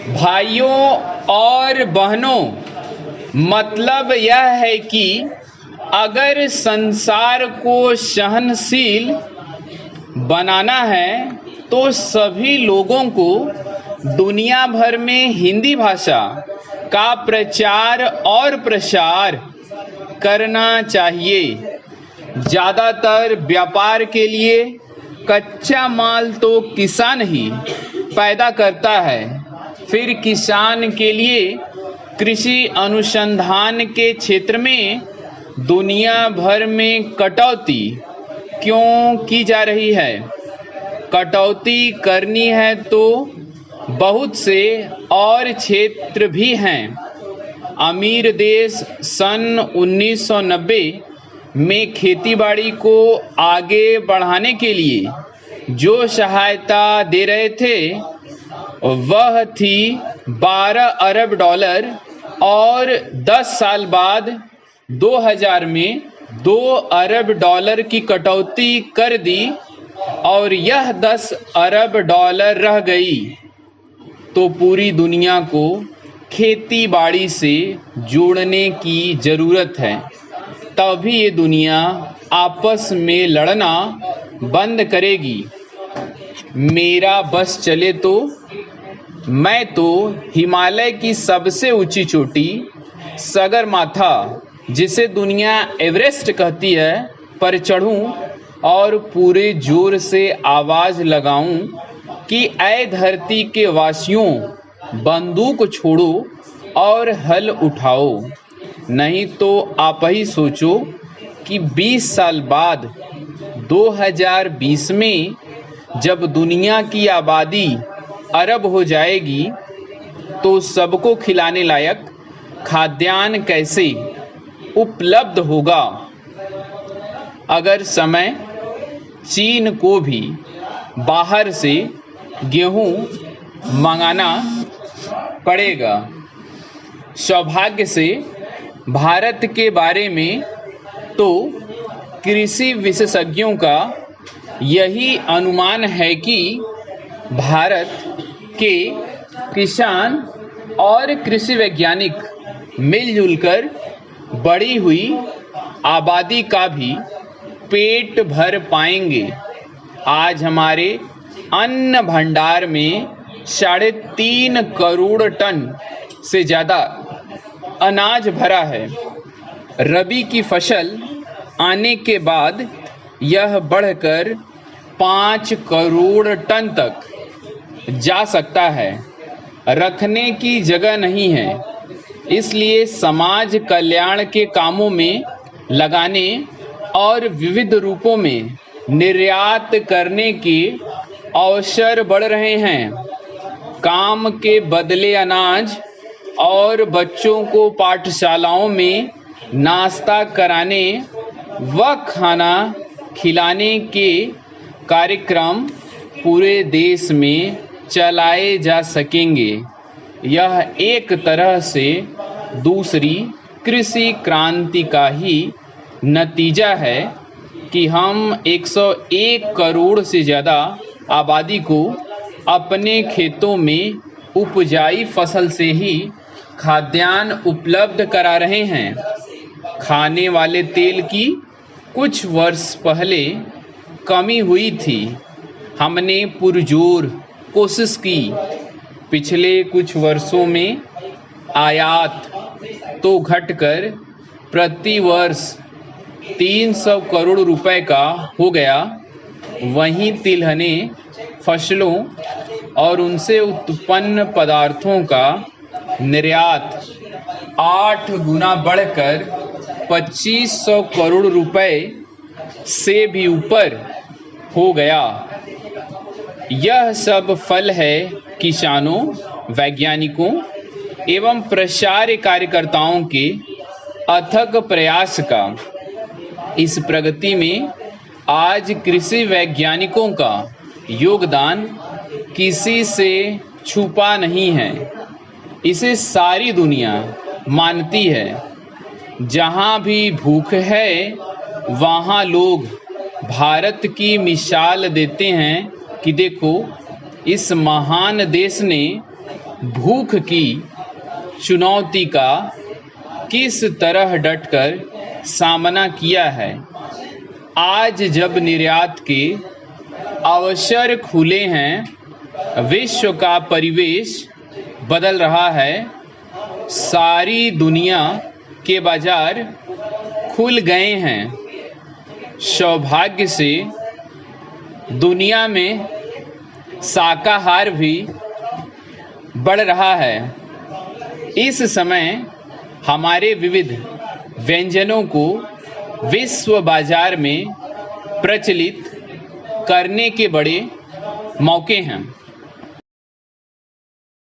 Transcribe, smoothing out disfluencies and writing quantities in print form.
भाइयों और बहनों, मतलब यह है कि अगर संसार को सहनशील बनाना है तो सभी लोगों को दुनिया भर में हिंदी भाषा का प्रचार और प्रसार करना चाहिए। ज़्यादातर व्यापार के लिए कच्चा माल तो किसान ही पैदा करता है, फिर किसान के लिए कृषि अनुसंधान के क्षेत्र में दुनिया भर में कटौती क्यों की जा रही है। कटौती करनी है तो बहुत से और क्षेत्र भी हैं। अमीर देश सन 1990 में खेतीबाड़ी को आगे बढ़ाने के लिए जो सहायता दे रहे थे वह थी 12 अरब डॉलर, और 10 साल बाद 2000 में 2 अरब डॉलर की कटौती कर दी और यह 10 अरब डॉलर रह गई। तो पूरी दुनिया को खेती बाड़ी से जोड़ने की ज़रूरत है, तभी ये दुनिया आपस में लड़ना बंद करेगी। मेरा बस चले तो मैं तो हिमालय की सबसे ऊंची चोटी सगरमाथा, जिसे दुनिया एवरेस्ट कहती है, पर चढ़ूं और पूरे जोर से आवाज़ लगाऊं कि ऐ धरती के वासियों, बंदूक छोड़ो और हल उठाओ। नहीं तो आप ही सोचो कि 20 साल बाद 2020 में जब दुनिया की आबादी अरब हो जाएगी तो सबको खिलाने लायक खाद्यान्न कैसे उपलब्ध होगा। अगर समय चीन को भी बाहर से गेहूं मंगाना पड़ेगा। सौभाग्य से भारत के बारे में तो कृषि विशेषज्ञों का यही अनुमान है कि भारत के किसान और कृषि वैज्ञानिक मिलजुल कर बढ़ी हुई आबादी का भी पेट भर पाएंगे। आज हमारे अन्न भंडार में 3.5 करोड़ टन से ज़्यादा अनाज भरा है। रबी की फसल आने के बाद यह बढ़कर 5 करोड़ टन तक जा सकता है। रखने की जगह नहीं है, इसलिए समाज कल्याण के कामों में लगाने और विविध रूपों में निर्यात करने के अवसर बढ़ रहे हैं। काम के बदले अनाज और बच्चों को पाठशालाओं में नाश्ता कराने व खाना खिलाने के कार्यक्रम पूरे देश में चलाए जा सकेंगे। यह एक तरह से दूसरी कृषि क्रांति का ही नतीजा है कि हम 101 करोड़ से ज़्यादा आबादी को अपने खेतों में उपजाई फसल से ही खाद्यान्न उपलब्ध करा रहे हैं। खाने वाले तेल की कुछ वर्ष पहले कमी हुई थी। हमने पुरजोर कोशिश की। पिछले कुछ वर्षों में आयात तो घटकर प्रति वर्ष 300 करोड़ रुपए का हो गया, वहीं तिलहने फसलों और उनसे उत्पन्न पदार्थों का निर्यात 8 गुना बढ़कर 2500 करोड़ रुपए से भी ऊपर हो गया। यह सब फल है किसानों, वैज्ञानिकों एवं प्रसार कार्यकर्ताओं के अथक प्रयास का। इस प्रगति में आज कृषि वैज्ञानिकों का योगदान किसी से छुपा नहीं है। इसे सारी दुनिया मानती है। जहाँ भी भूख है वहाँ लोग भारत की मिसाल देते हैं कि देखो, इस महान देश ने भूख की चुनौती का किस तरह डटकर सामना किया है। आज जब निर्यात के अवसर खुले हैं, विश्व का परिवेश बदल रहा है, सारी दुनिया के बाजार खुल गए हैं। सौभाग्य से दुनिया में शाकाहार भी बढ़ रहा है। इस समय हमारे विविध व्यंजनों को विश्व बाजार में प्रचलित करने के बड़े मौके हैं।